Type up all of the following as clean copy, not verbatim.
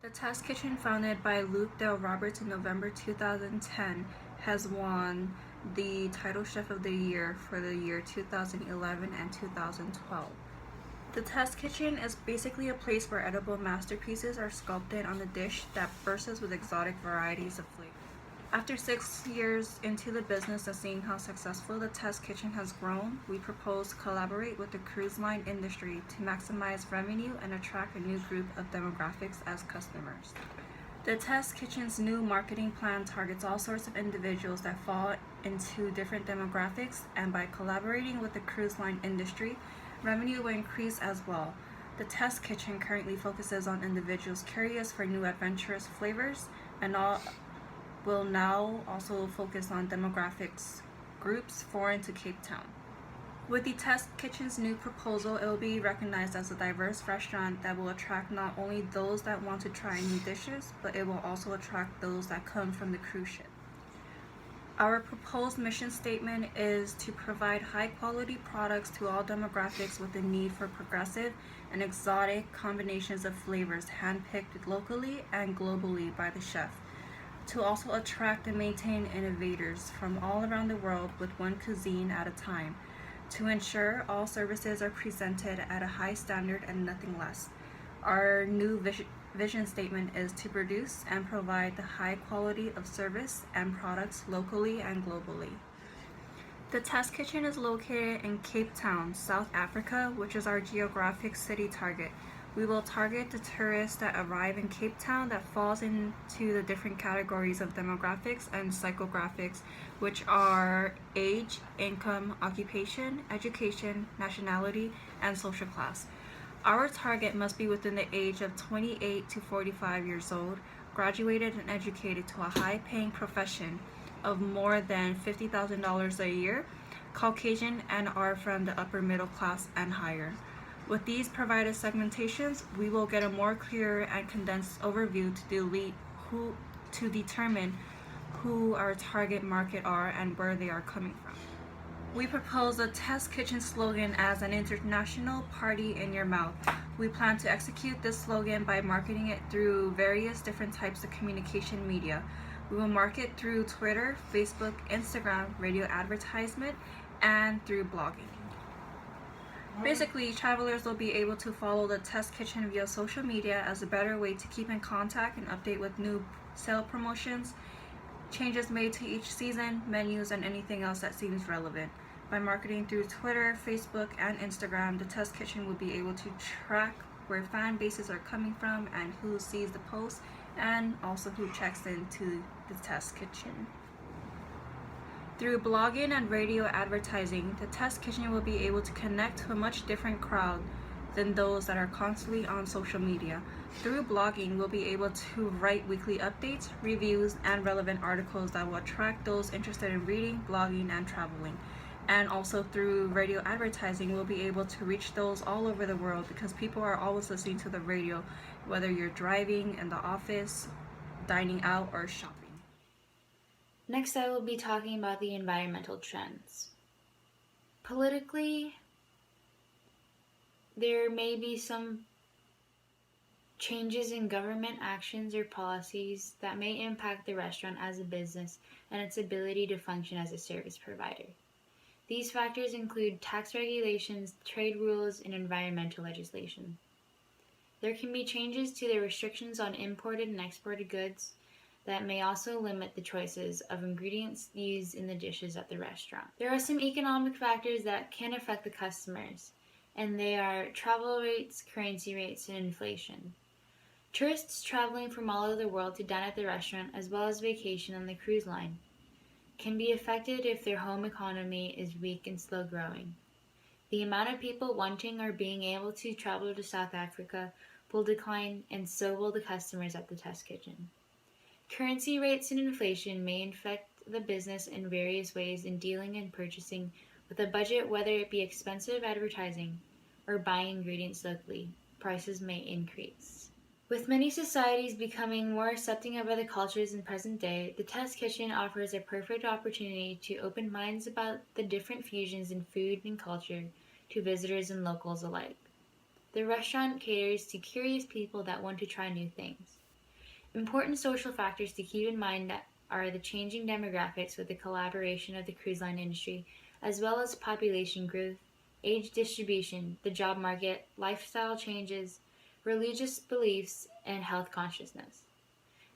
The Test Kitchen, founded by Luke Dale Roberts in November 2010, has won the title Chef of the Year for the year 2011 and 2012. The Test Kitchen is basically a place where edible masterpieces are sculpted on the dish that bursts with exotic varieties of flavor. After 6 years into the business and seeing how successful the Test Kitchen has grown, we propose to collaborate with the cruise line industry to maximize revenue and attract a new group of demographics as customers. The Test Kitchen's new marketing plan targets all sorts of individuals that fall into different demographics, and by collaborating with the cruise line industry, revenue will increase as well. The Test Kitchen currently focuses on individuals curious for new adventurous flavors and all will now also focus on demographics groups foreign to Cape Town. With the Test Kitchen's new proposal, it will be recognized as a diverse restaurant that will attract not only those that want to try new dishes, but it will also attract those that come from the cruise ship. Our proposed mission statement is to provide high-quality products to all demographics with a need for progressive and exotic combinations of flavors handpicked locally and globally by the chef, to also attract and maintain innovators from all around the world with one cuisine at a time, to ensure all services are presented at a high standard and nothing less. Our new vision statement is to produce and provide the high quality of service and products locally and globally. The Test Kitchen is located in Cape Town, South Africa, which is our geographic city target. We will target the tourists that arrive in Cape Town that falls into the different categories of demographics and psychographics, which are age, income, occupation, education, nationality, and social class. Our target must be within the age of 28 to 45 years old, graduated and educated to a high-paying profession of more than $50,000 a year, Caucasian, and are from the upper middle class and higher. With these provided segmentations, we will get a more clear and condensed overview to determine who our target market are and where they are coming from. We propose the Test Kitchen slogan as an international party in your mouth. We plan to execute this slogan by marketing it through various different types of communication media. We will market through Twitter, Facebook, Instagram, radio advertisement, and through blogging. Basically, travelers will be able to follow the Test Kitchen via social media as a better way to keep in contact and update with new sale promotions, changes made to each season, menus, and anything else that seems relevant. By marketing through Twitter, Facebook, and Instagram, the Test Kitchen will be able to track where fan bases are coming from and who sees the posts, and also who checks into the Test Kitchen. Through blogging and radio advertising, the Test Kitchen will be able to connect to a much different crowd than those that are constantly on social media. Through blogging, we'll be able to write weekly updates, reviews, and relevant articles that will attract those interested in reading, blogging, and traveling. And also through radio advertising, we'll be able to reach those all over the world because people are always listening to the radio, whether you're driving, in the office, dining out, or shopping. Next, I will be talking about the environmental trends. Politically, there may be some changes in government actions or policies that may impact the restaurant as a business and its ability to function as a service provider. These factors include tax regulations, trade rules, and environmental legislation. There can be changes to the restrictions on imported and exported goods that may also limit the choices of ingredients used in the dishes at the restaurant. There are some economic factors that can affect the customers, and they are travel rates, currency rates, and inflation. Tourists traveling from all over the world to dine at the restaurant as well as vacation on the cruise line can be affected if their home economy is weak and slow growing. The amount of people wanting or being able to travel to South Africa will decline, and so will the customers at the Test Kitchen. Currency rates and inflation may affect the business in various ways in dealing and purchasing with a budget, whether it be expensive advertising or buying ingredients locally. Prices may increase. With many societies becoming more accepting of other cultures in present day, the Test Kitchen offers a perfect opportunity to open minds about the different fusions in food and culture to visitors and locals alike. The restaurant caters to curious people that want to try new things. Important social factors to keep in mind are the changing demographics with the collaboration of the cruise line industry, as well as population growth, age distribution, the job market, lifestyle changes, religious beliefs, and health consciousness.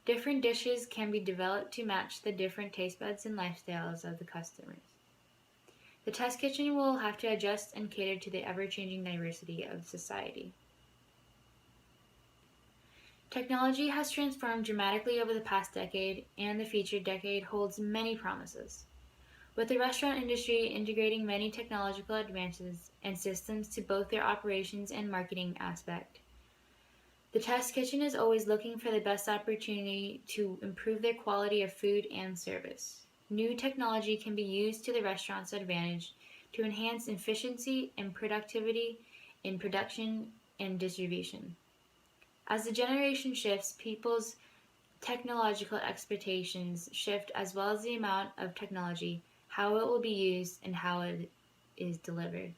Different dishes can be developed to match the different taste buds and lifestyles of the customers. The test kitchen will have to adjust and cater to the ever-changing diversity of society. Technology has transformed dramatically over the past decade, and the future decade holds many promises. With the restaurant industry integrating many technological advances and systems to both their operations and marketing aspect, the test kitchen is always looking for the best opportunity to improve their quality of food and service. New technology can be used to the restaurant's advantage to enhance efficiency and productivity in production and distribution. As the generation shifts, people's technological expectations shift as well as the amount of technology, how it will be used, and how it is delivered.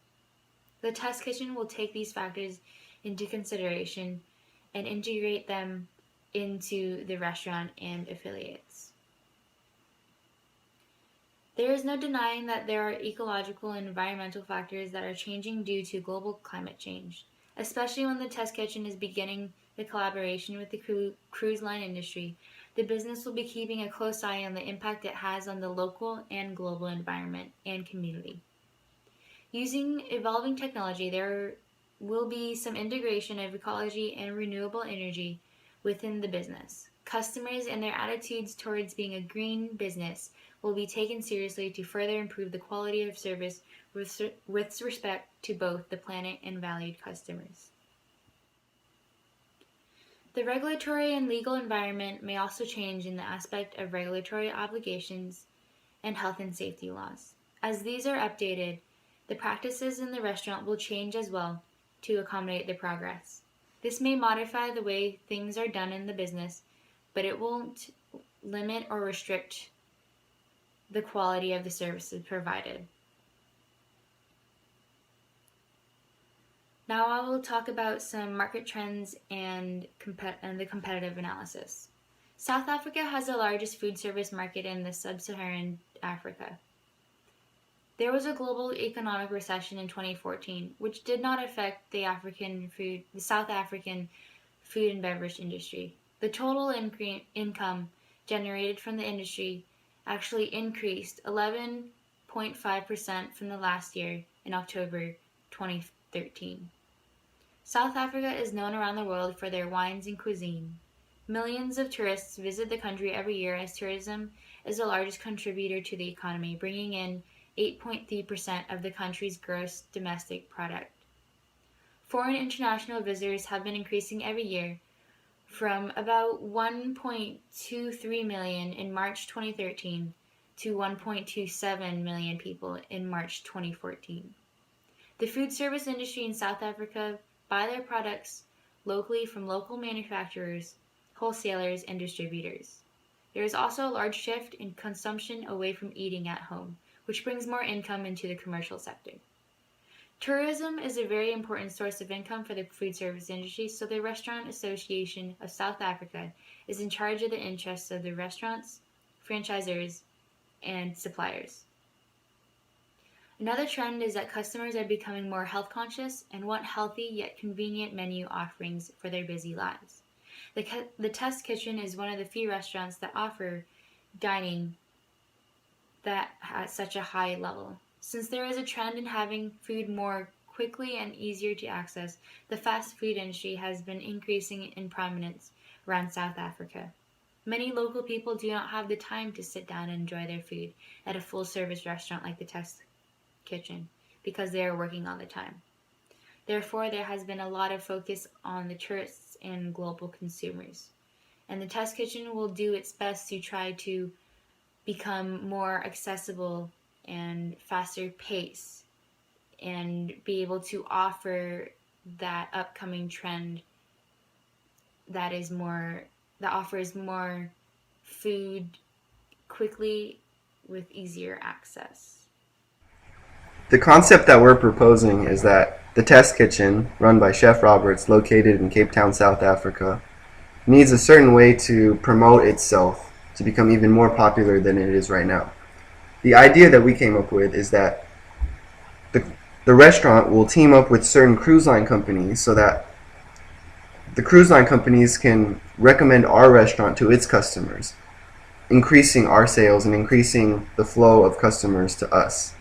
The test kitchen will take these factors into consideration and integrate them into the restaurant and affiliates. There is no denying that there are ecological and environmental factors that are changing due to global climate change, especially when the test kitchen is beginning the collaboration with the cruise line industry. The business will be keeping a close eye on the impact it has on the local and global environment and community. Using evolving technology, there will be some integration of ecology and renewable energy within the business. Customers and their attitudes towards being a green business will be taken seriously to further improve the quality of service with respect to both the planet and valued customers. The regulatory and legal environment may also change in the aspect of regulatory obligations and health and safety laws. As these are updated, the practices in the restaurant will change as well to accommodate the progress. This may modify the way things are done in the business, but it won't limit or restrict the quality of the services provided. Now I will talk about some market trends and the competitive analysis. South Africa has the largest food service market in the sub-Saharan Africa. There was a global economic recession in 2014, which did not affect the South African food and beverage industry. The total income generated from the industry actually increased 11.5% from the last year in October 2013. South Africa is known around the world for their wines and cuisine. Millions of tourists visit the country every year as tourism is the largest contributor to the economy, bringing in 8.3% of the country's gross domestic product. Foreign international visitors have been increasing every year from about 1.23 million in March 2013 to 1.27 million people in March 2014. The food service industry in South Africa buy their products locally from local manufacturers, wholesalers, and distributors. There is also a large shift in consumption away from eating at home, which brings more income into the commercial sector. Tourism is a very important source of income for the food service industry, so the Restaurant Association of South Africa is in charge of the interests of the restaurants, franchisors, and suppliers. Another trend is that customers are becoming more health conscious and want healthy yet convenient menu offerings for their busy lives. The Test Kitchen is one of the few restaurants that offer dining that at such a high level. Since there is a trend in having food more quickly and easier to access, the fast food industry has been increasing in prominence around South Africa. Many local people do not have the time to sit down and enjoy their food at a full-service restaurant like the Test Kitchen because they are working all the time. Therefore, there has been a lot of focus on the tourists and global consumers. And the Test Kitchen will do its best to try to become more accessible and faster pace and be able to offer that upcoming trend that offers more food quickly with easier access. The concept that we're proposing is that the Test Kitchen, run by Chef Roberts, located in Cape Town, South Africa, needs a certain way to promote itself to become even more popular than it is right now. The idea that we came up with is that the restaurant will team up with certain cruise line companies so that the cruise line companies can recommend our restaurant to its customers, increasing our sales and increasing the flow of customers to us.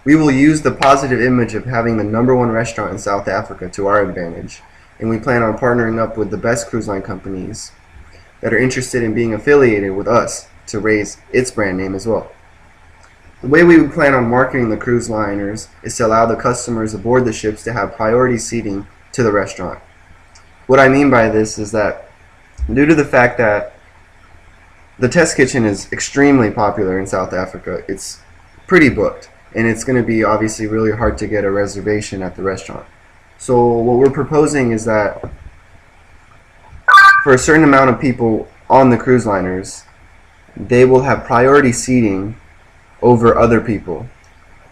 We will use the positive image of having the #1 restaurant in South Africa to our advantage, and we plan on partnering up with the best cruise line companies that are interested in being affiliated with us to raise its brand name as well. The way we would plan on marketing the cruise liners is to allow the customers aboard the ships to have priority seating to the restaurant. What I mean by this is that due to the fact that the test kitchen is extremely popular in South Africa, it's pretty booked, and it's going to be obviously really hard to get a reservation at the restaurant. So what we're proposing is that for a certain amount of people on the cruise liners, they will have priority seating over other people.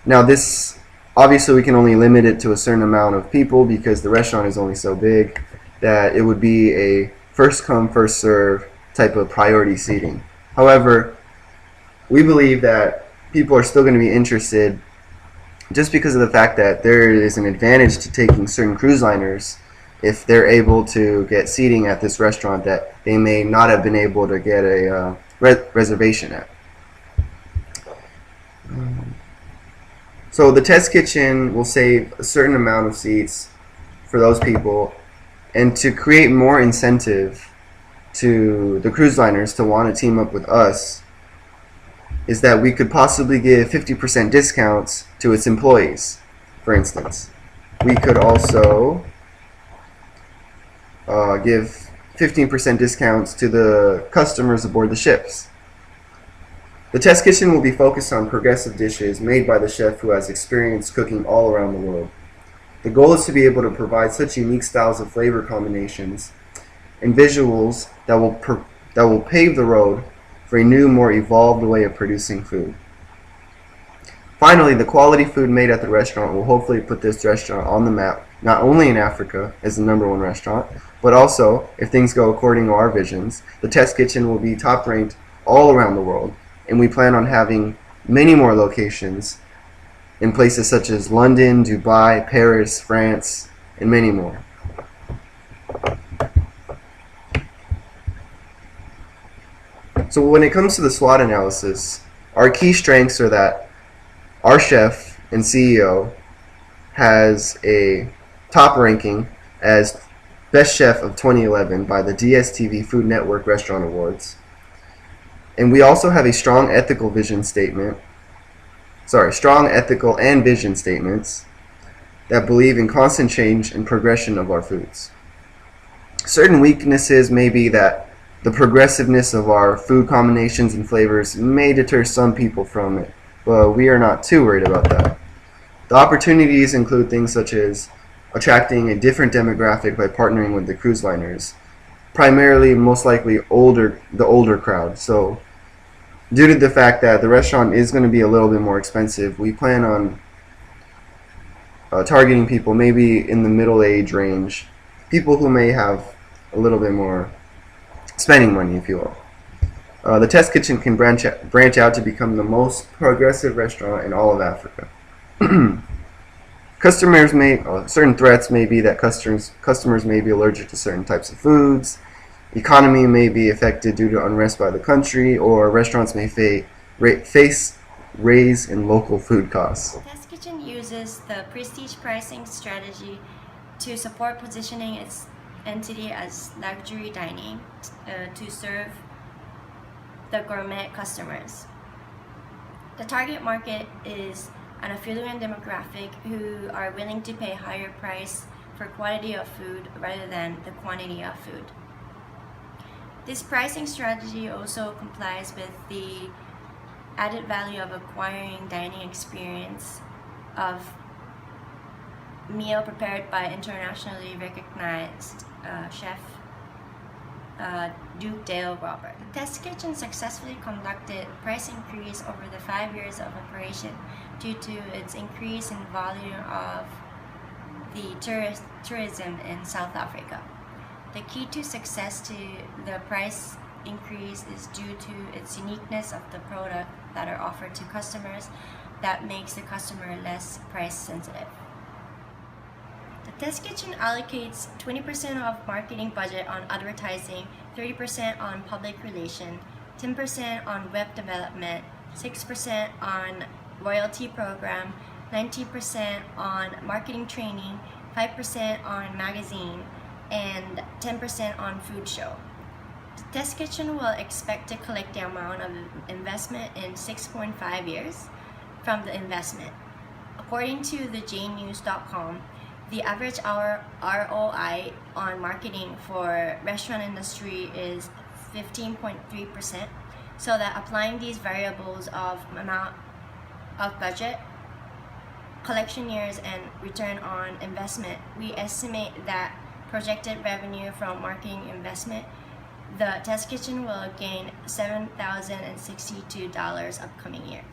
Now this, obviously we can only limit it to a certain amount of people because the restaurant is only so big that it would be a first come first serve type of priority seating. However, we believe that people are still going to be interested just because of the fact that there is an advantage to taking certain cruise liners if they're able to get seating at this restaurant that they may not have been able to get a reservation at. So the test kitchen will save a certain amount of seats for those people, and to create more incentive to the cruise liners to want to team up with us is that we could possibly give 50% discounts to its employees, for instance. We could also give 15% discounts to the customers aboard the ships. The test kitchen will be focused on progressive dishes made by the chef who has experience cooking all around the world. The goal is to be able to provide such unique styles of flavor combinations and visuals that will pave the road for a new, more evolved way of producing food. Finally, the quality food made at the restaurant will hopefully put this restaurant on the map, not only in Africa as the #1 restaurant, but also, if things go according to our visions, the test kitchen will be top ranked all around the world, and we plan on having many more locations in places such as London, Dubai, Paris, France, and many more. So when it comes to the SWOT analysis, our key strengths are that our chef and CEO has a top ranking as Best Chef of 2011 by the DSTV Food Network Restaurant Awards. And we also have a strong ethical and vision statements that believe in constant change and progression of our foods. Certain weaknesses may be that the progressiveness of our food combinations and flavors may deter some people from it, but we are not too worried about that. The opportunities include things such as attracting a different demographic by partnering with the cruise liners, primarily, most likely, the older crowd. So due to the fact that the restaurant is going to be a little bit more expensive, we plan on targeting people maybe in the middle age range, people who may have a little bit more spending money, if you will. The test kitchen can branch out to become the most progressive restaurant in all of Africa. Certain threats may be that customers may be allergic to certain types of foods, economy may be affected due to unrest by the country, or restaurants may face raise in local food costs. Test Kitchen uses the prestige pricing strategy to support positioning its entity as luxury dining to serve the gourmet customers. The target market is an affluent demographic who are willing to pay higher price for quality of food rather than the quantity of food. This pricing strategy also complies with the added value of acquiring dining experience of meal prepared by internationally recognized chef Duke Dale Robert. The Test Kitchen successfully conducted price increase over the 5 years of operation due to its increase in volume of the tourism in South Africa. The key to success to the price increase is due to its uniqueness of the product that are offered to customers that makes the customer less price sensitive. The Test Kitchen allocates 20% of marketing budget on advertising, 30% on public relations, 10% on web development, 6% on royalty program, 19% on marketing training, 5% on magazine, and 10% on food show. The Test Kitchen will expect to collect the amount of investment in 6.5 years from the investment. According to the jnews.com, the average ROI on marketing for restaurant industry is 15.3%, so that applying these variables of amount of budget, collection years, and return on investment, we estimate that projected revenue from marketing investment, the Test Kitchen will gain $7,062 upcoming year.